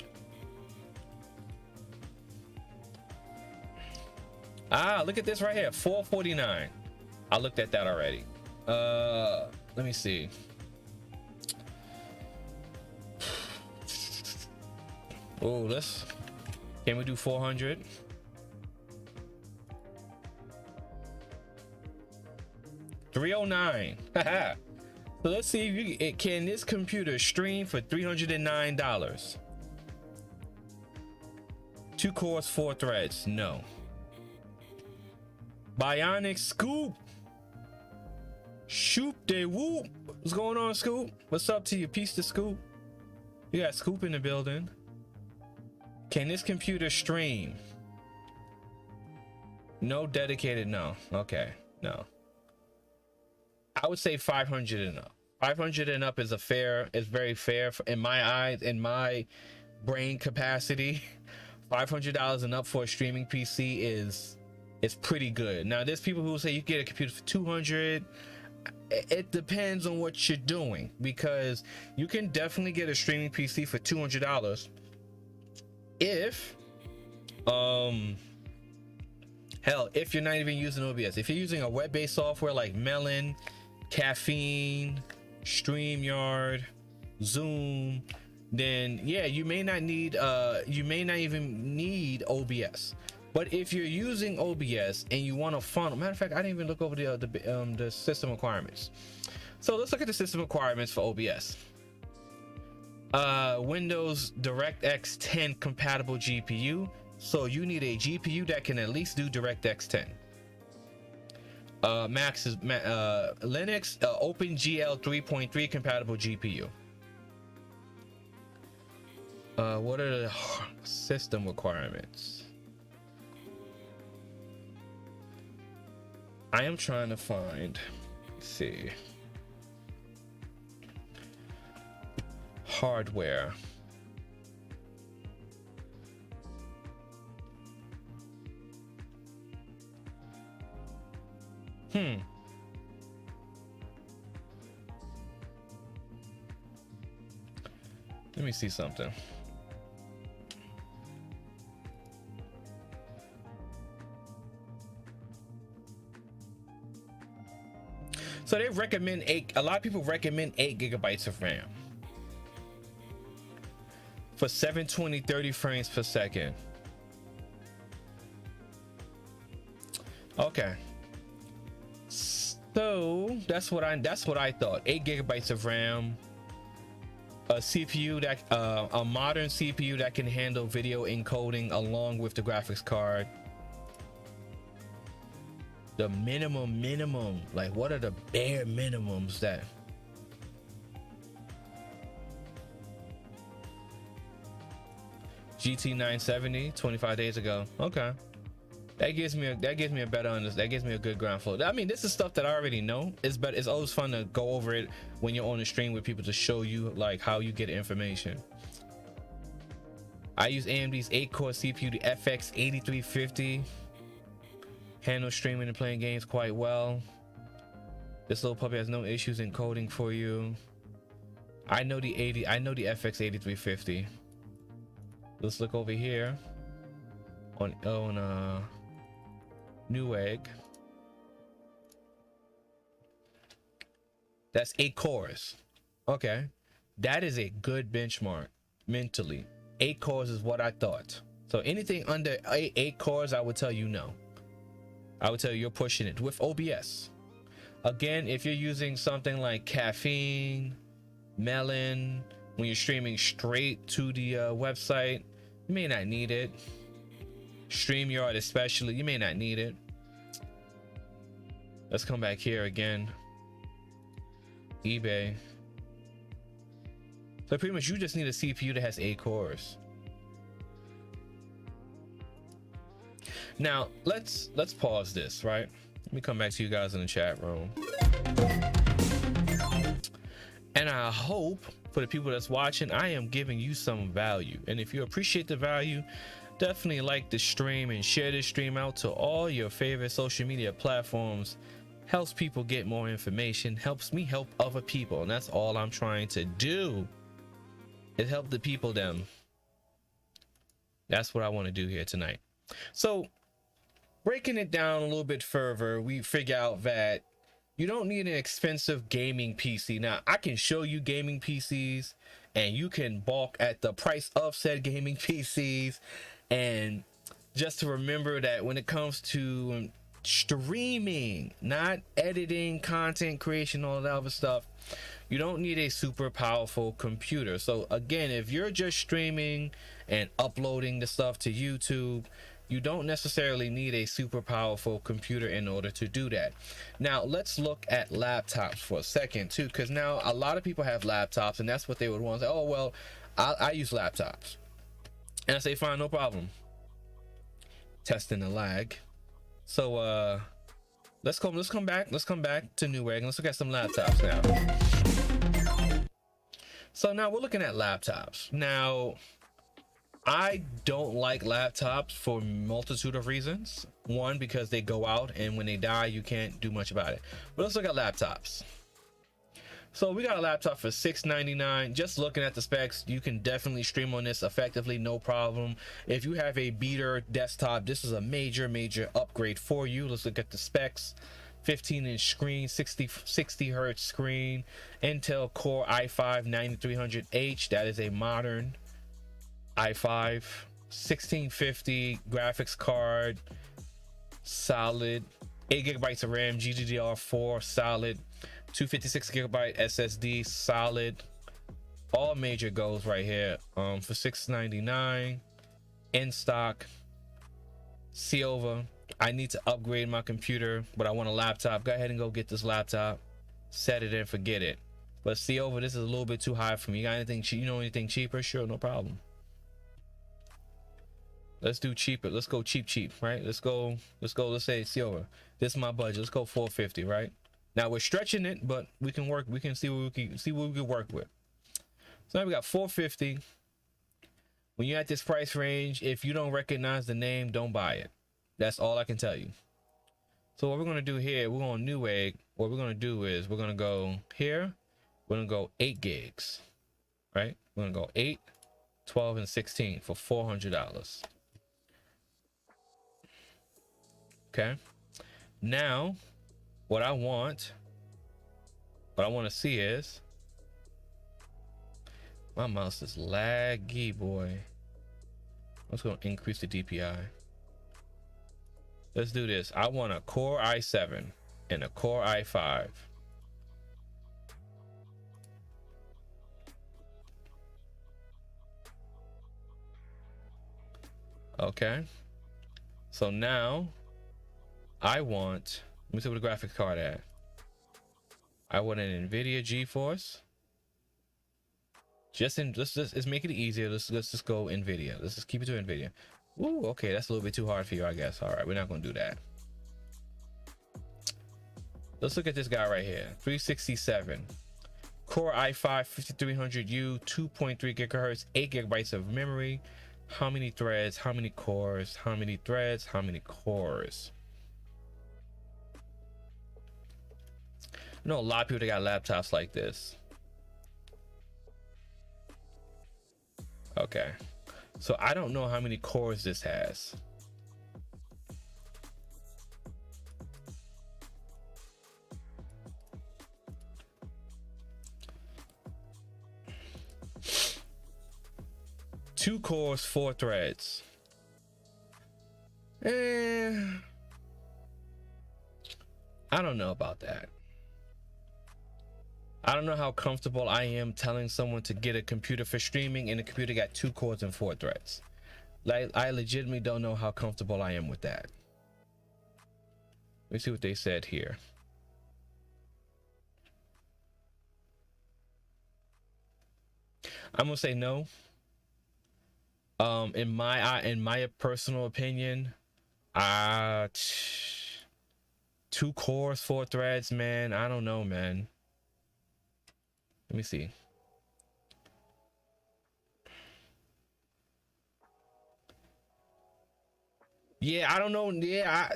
Ah, look at this right here, $449. I looked at that already. Let me see. Oh, can we do 400? $309. Haha. So let's see if can this computer stream for $309. 2 cores, 4 threads. No. Bionic Scoop. Shoop de whoop. What's going on, Scoop? What's up to you, piece of Scoop? You got Scoop in the building. Can this computer stream? No dedicated, no. Okay, no. I would say 500 and up. 500 and up is very fair in my eyes, in my brain capacity. $500 and up for a streaming PC is pretty good. Now, there's people who say you get a computer for 200. It depends on what you're doing, because you can definitely get a streaming PC for $200 if if you're not even using OBS. If you're using a web-based software like Melon, Caffeine, StreamYard, Zoom, then yeah, you may not even need OBS. But if you're using OBS and you want to funnel, matter of fact, I didn't even look over the system requirements. So let's look at the system requirements for OBS. Windows DirectX 10 compatible GPU. So you need a GPU that can at least do DirectX 10. Max is Linux OpenGL 3.3 compatible GPU. What are the system requirements? I am trying to find, let's see, hardware. Let me see something. So they recommend a lot of people recommend 8 gigabytes of RAM for 720 30 frames per second. Okay, so that's what I thought. 8 gigabytes of RAM, a CPU that a modern CPU that can handle video encoding along with the graphics card. The minimum, like what are the bare minimums that GT 970 25 days ago? Okay, that gives me a better understanding. That gives me a good ground floor. I mean, this is stuff that I already know. It's always fun to go over it when you're on the stream with people to show you like how you get information. I use AMD's 8-core CPU, the FX 8350. Handle streaming and playing games quite well. This little puppy has no issues encoding for you. I know the FX 8350. Let's look over here on Newegg. That's 8 cores. Okay, that is a good benchmark mentally. 8 cores is what I thought. So anything under 8 cores, I would tell you no. I would tell you you're pushing it with OBS. Again, if you're using something like Caffeine, Melon, when you're streaming straight to the website, you may not need it. StreamYard especially, you may not need it. Let's come back here again. eBay. So pretty much you just need a CPU that has 8 cores. Now let's pause this, right? Let me come back to you guys in the chat room. And I hope for the people that's watching, I am giving you some value. And if you appreciate the value, definitely like the stream and share this stream out to all your favorite social media platforms. Helps people get more information, helps me help other people, and that's all I'm trying to do, is help the people them. That's what I want to do here tonight. So breaking it down a little bit further, we figure out that you don't need an expensive gaming PC. Now I can show you gaming PCs and you can balk at the price of said gaming PCs. And just to remember that when it comes to streaming, not editing, content creation, all that other stuff, you don't need a super powerful computer. So again, if you're just streaming and uploading the stuff to YouTube, you don't necessarily need a super powerful computer in order to do that. Now let's look at laptops for a second too, because now a lot of people have laptops and that's what they would want to say, oh well, I use laptops. And I say fine, no problem. Testing the lag. So let's come back to Newegg and let's look at some laptops now. So now we're looking at laptops. Now I don't like laptops for a multitude of reasons. One, because they go out and when they die you can't do much about it. But let's look at laptops. So we got a laptop for $699. Just looking at the specs, you can definitely stream on this effectively, no problem. If you have a beater desktop, this is a major upgrade for you. Let's look at the specs. 15-inch screen, 60 hertz screen, Intel Core i5 9300H. That is a modern i5. 1650 graphics card, solid. 8 gigabytes of RAM, GDDR4, solid. 256 gigabyte SSD, solid. All major goals right here. For $699 in stock. CoVa. I need to upgrade my computer, but I want a laptop. Go ahead and go get this laptop, set it and forget it. But CoVa, this is a little bit too high for me. You got anything cheap? You know anything cheaper? Sure, no problem. Let's do cheaper. Let's go cheap, right? Let's go. Let's say CoVa. This is my budget. Let's go 450, right? Now we're stretching it, but we can work. We can see what we can work with. So now we got 450. When you're at this price range, if you don't recognize the name, don't buy it. That's all I can tell you. So what we're gonna do here, we're on Newegg. What we're gonna do is we're gonna go here. We're gonna go 8 gigs, right? We're gonna go 8, 12, and 16 for $400. Okay. Now, what I want to see is, my mouse is laggy, boy. Let's go increase the DPI. Let's do this. I want a Core i7 and a Core i5. Okay. So now I want, let me see what the graphics card at. I want an NVIDIA GeForce. Let's make it easier. Let's just go NVIDIA. Let's just keep it to NVIDIA. Ooh, okay, that's a little bit too hard for you, I guess. All right, we're not gonna do that. Let's look at this guy right here. 367 Core i5 5300U, 2.3 gigahertz, 8 gigabytes of memory. How many threads? How many cores? How many threads? How many cores? I know a lot of people that got laptops like this. Okay, so I don't know how many cores this has. Two cores, 4 threads. I don't know about that. I don't know how comfortable I am telling someone to get a computer for streaming and the computer got 2 cores and 4 threads. Like, I legitimately don't know how comfortable I am with that. Let me see what they said here. I'm gonna say no. In my personal opinion, 2 cores, 4 threads, man. I don't know, man. Let me see. Yeah, I don't know. Yeah,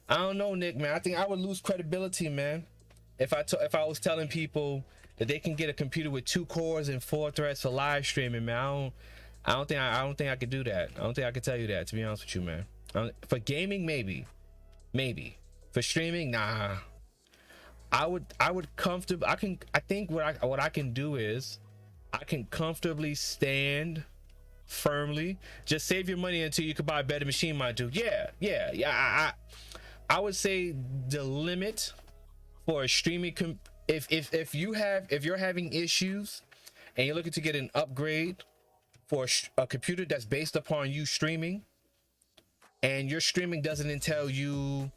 I don't know, Nick, man. I think I would lose credibility, man, if I was telling people that they can get a computer with 2 cores and 4 threads for live streaming, man. I don't think I could do that. I don't think I could tell you that, to be honest with you, man. For gaming, maybe. For streaming, nah. I would comfortably. I think what I can do is I can comfortably stand firmly. Just save your money until you can buy a better machine, my dude. Yeah. I would say the limit for a streaming if you're having issues and you're looking to get an upgrade for a computer that's based upon you streaming, and your streaming doesn't entail you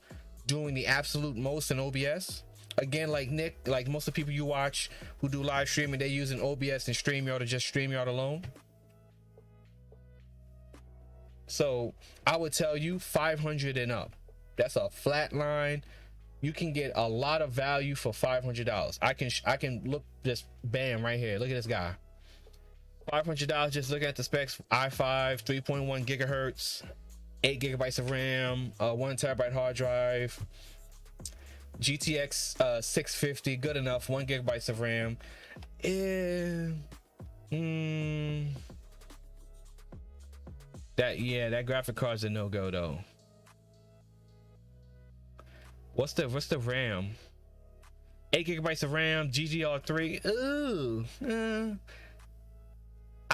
doing the absolute most in OBS. Again, like Nick, like most of the people you watch who do live streaming, they're using OBS and StreamYard or just StreamYard alone. So I would tell you 500 and up. That's a flat line. You can get a lot of value for $500. I can look, just bam right here. Look at this guy. $500 just looking at the specs. i5, 3.1 gigahertz, 8 gigabytes of RAM, 1 terabyte hard drive, GTX 650, good enough, 1 gigabytes of RAM. That graphic card's a no-go though. What's the RAM? 8 gigabytes of RAM, GDR3. Ooh.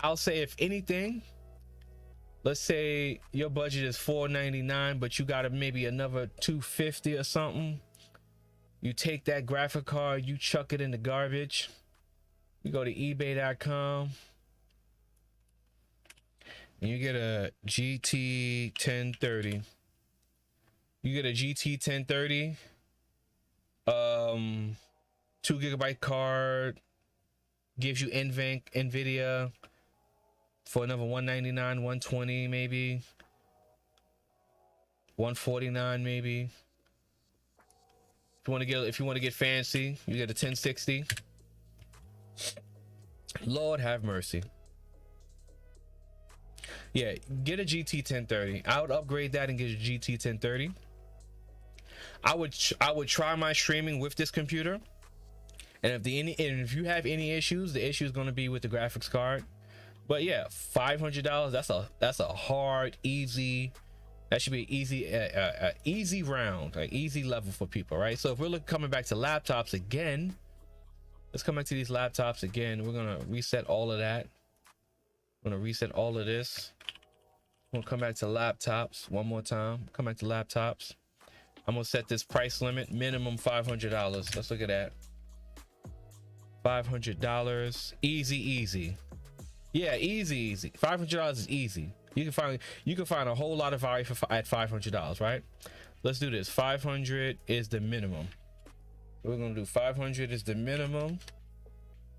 I'll say, if anything, let's say your budget is $499, but you got maybe another $250 or something. You take that graphic card, you chuck it in the garbage. You go to ebay.com and you get a GT 1030. You get a GT 1030, 2 gigabyte card, gives you NVIDIA for another $199, $120 maybe, $149 maybe. If you want to get fancy, you get a 1060. Lord have mercy. Yeah, get a GT 1030. I would upgrade that and get a GT 1030. I would try my streaming with this computer, and if you have any issues, the issue is going to be with the graphics card. But yeah, $500. That's a hard, easy. That should be an easy round, like easy level for people, right? So if we're coming back to laptops again, let's come back to these laptops again. We're gonna reset all of that. I'm gonna reset all of this. We'll come back to laptops one more time. Come back to laptops. I'm gonna set this price limit, minimum $500. Let's look at that. $500, easy. Yeah, easy. $500 is easy. You can find a whole lot of value at $500, right? Let's do this. 500 is the minimum. We're gonna do 500 is the minimum.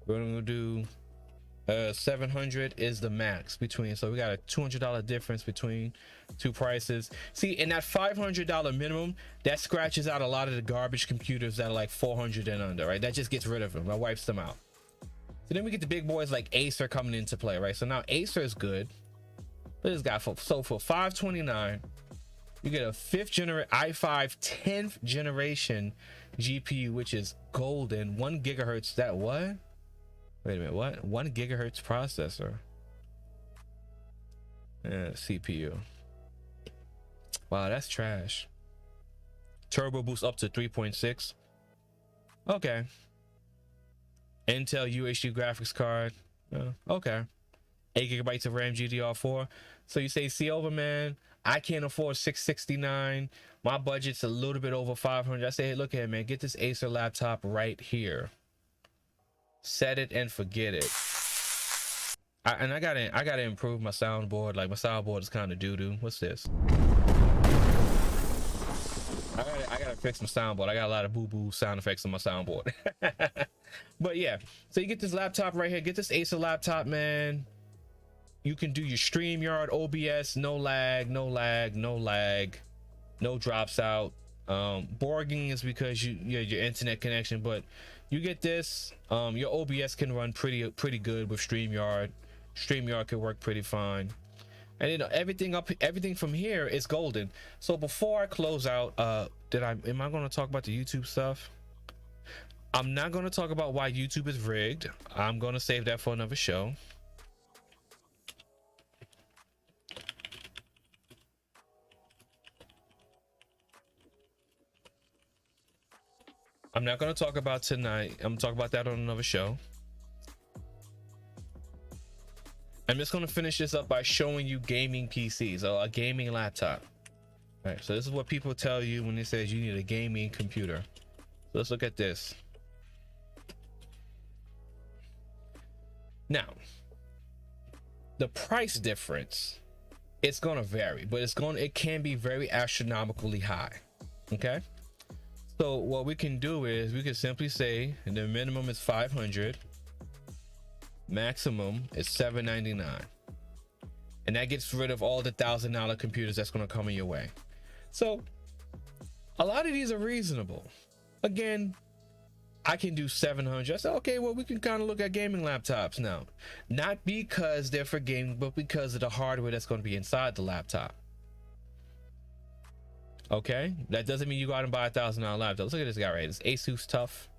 We're gonna do 700 is the max between. So we got a $200 difference between two prices. See, in that $500 minimum, that scratches out a lot of the garbage computers that are like 400 and under, right? That just gets rid of them. That wipes them out. So then we get the big boys like Acer coming into play, right? So now Acer is good. Look at this guy. So for $529, you get a i5 10th generation GPU, which is golden, 1 gigahertz. That what? Wait a minute, what? 1 gigahertz processor. CPU. Wow, that's trash. Turbo boost up to 3.6. Okay. Intel UHD graphics card. Okay. 8 gigabytes of RAM, GDR4. So you say, CoVa, man, I can't afford $669. My budget's a little bit over $500. I say, hey, look here, man, get this Acer laptop right here. Set it and forget it. I gotta improve my soundboard. Like, my soundboard is kind of doo-doo. What's this? I gotta fix my soundboard. I got a lot of boo-boo sound effects on my soundboard. But yeah, so you get this laptop right here. Get this Acer laptop, man. You can do your StreamYard, OBS, no lag, no drops out. Borging is because your internet connection, but you get this. Your OBS can run pretty good with StreamYard. StreamYard can work pretty fine, and you know everything from here is golden. So before I close out, am I going to talk about the YouTube stuff? I'm not going to talk about why YouTube is rigged. I'm going to save that for another show. I'm not going to talk about tonight. I'm going to talk about that on another show. I'm just going to finish this up by showing you gaming PCs, or a gaming laptop. All right, so this is what people tell you when they say you need a gaming computer. So let's look at this. Now, the price difference, it's going to vary, but it can be very astronomically high. Okay. So what we can do is we can simply say the minimum is 500, maximum is $799, and that gets rid of all the $1,000 computers that's going to come in your way. So a lot of these are reasonable. Again, I can do 700. I said, okay, well, we can kind of look at gaming laptops now, not because they're for gaming, but because of the hardware that's going to be inside the laptop. Okay, that doesn't mean you go out and buy $1,000 laptop. Look at this guy right here. This Asus Tough.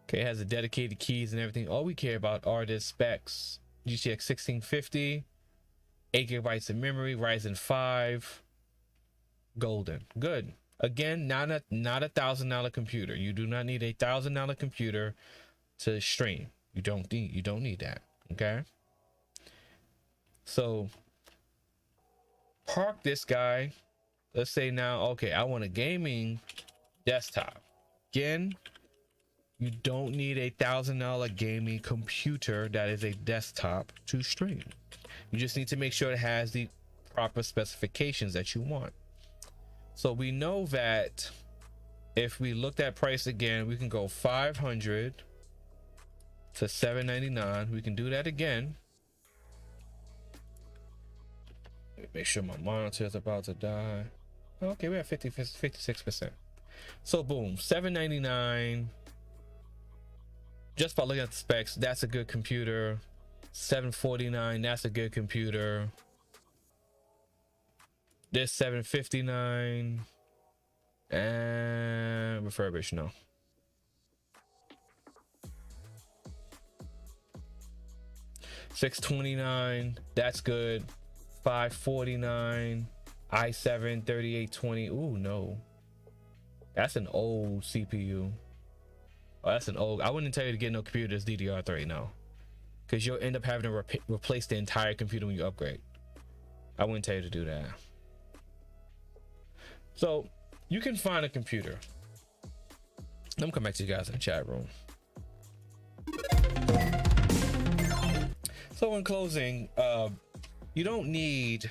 Okay, it has the dedicated keys and everything. All we care about are the specs. GTX 1650, 8 gigabytes of memory, Ryzen 5, golden, good. Again, not a $1,000 computer. You do not need a $1,000 computer to stream. You don't need that. Okay. So park this guy. Let's say now, okay, I want a gaming desktop. Again, you don't need a $1,000 gaming computer that is a desktop to stream. You just need to make sure it has the proper specifications that you want. So we know that if we looked at price again, we can go 500 to 799. We can do that again. Make sure my monitor is about to die. Okay, we have 56%. So boom, 799. Just by looking at the specs, that's a good computer. 749, that's a good computer. This 759 and refurbished, no. $629, that's good. 549, i7 3820. Ooh, no, that's an old CPU. Oh, that's an old. I wouldn't tell you to get no computer that's DDR3, no, because you'll end up having to replace the entire computer when you upgrade. I wouldn't tell you to do that. So you can find a computer. I'm gonna come back to you guys in the chat room. So in closing, you don't need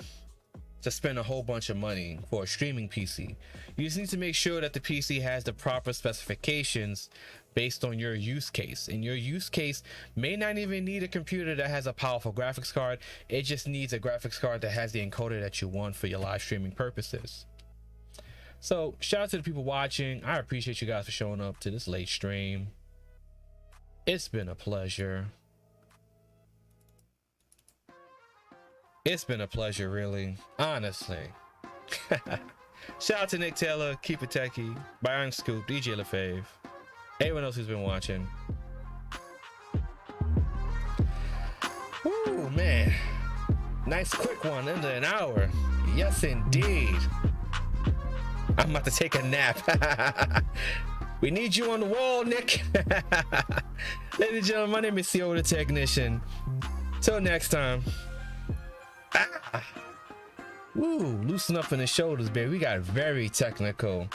to spend a whole bunch of money for a streaming PC. You just need to make sure that the PC has the proper specifications based on your use case. And your use case may not even need a computer that has a powerful graphics card. It just needs a graphics card that has the encoder that you want for your live streaming purposes. So shout out to the people watching. I appreciate you guys for showing up to this late stream. It's been a pleasure. It's been a pleasure, really, honestly. Shout out to Nick Taylor, Keep It Techie, Byron Scoop, DJ LaFave, everyone else who's been watching. Ooh, man. Nice quick one, under an hour. Yes, indeed. I'm about to take a nap. We need you on the wall, Nick. Ladies and gentlemen, my name is CoVa the Technician. Till next time. Woo, loosen up in the shoulders, baby. We got very technical.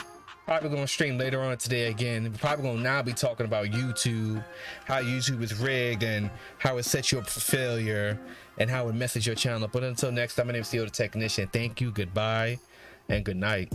Probably gonna stream later on today again. We're probably gonna now be talking about YouTube, how YouTube is rigged and how it sets you up for failure and how it messes your channel. But until next time, my name is CoVa the Technician. Thank you, goodbye, and good night.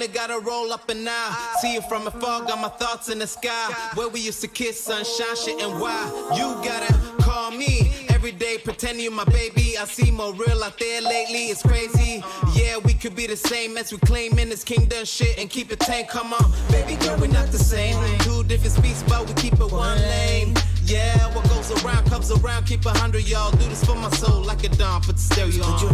gotta roll up and now. See you from afar, got my thoughts in the sky. Where we used to kiss, sunshine, shit, and why? You gotta call me every day, pretend you my baby. I see more real out there lately, it's crazy. Yeah, we could be the same as we claiming this kingdom shit and keep it tame. Come on, baby girl, we're not the same. Two different speeds, but we keep it one lane. Yeah, what goes around comes around. Keep 100, y'all. Do this for my soul like a dawn. Put the stereo on. Put your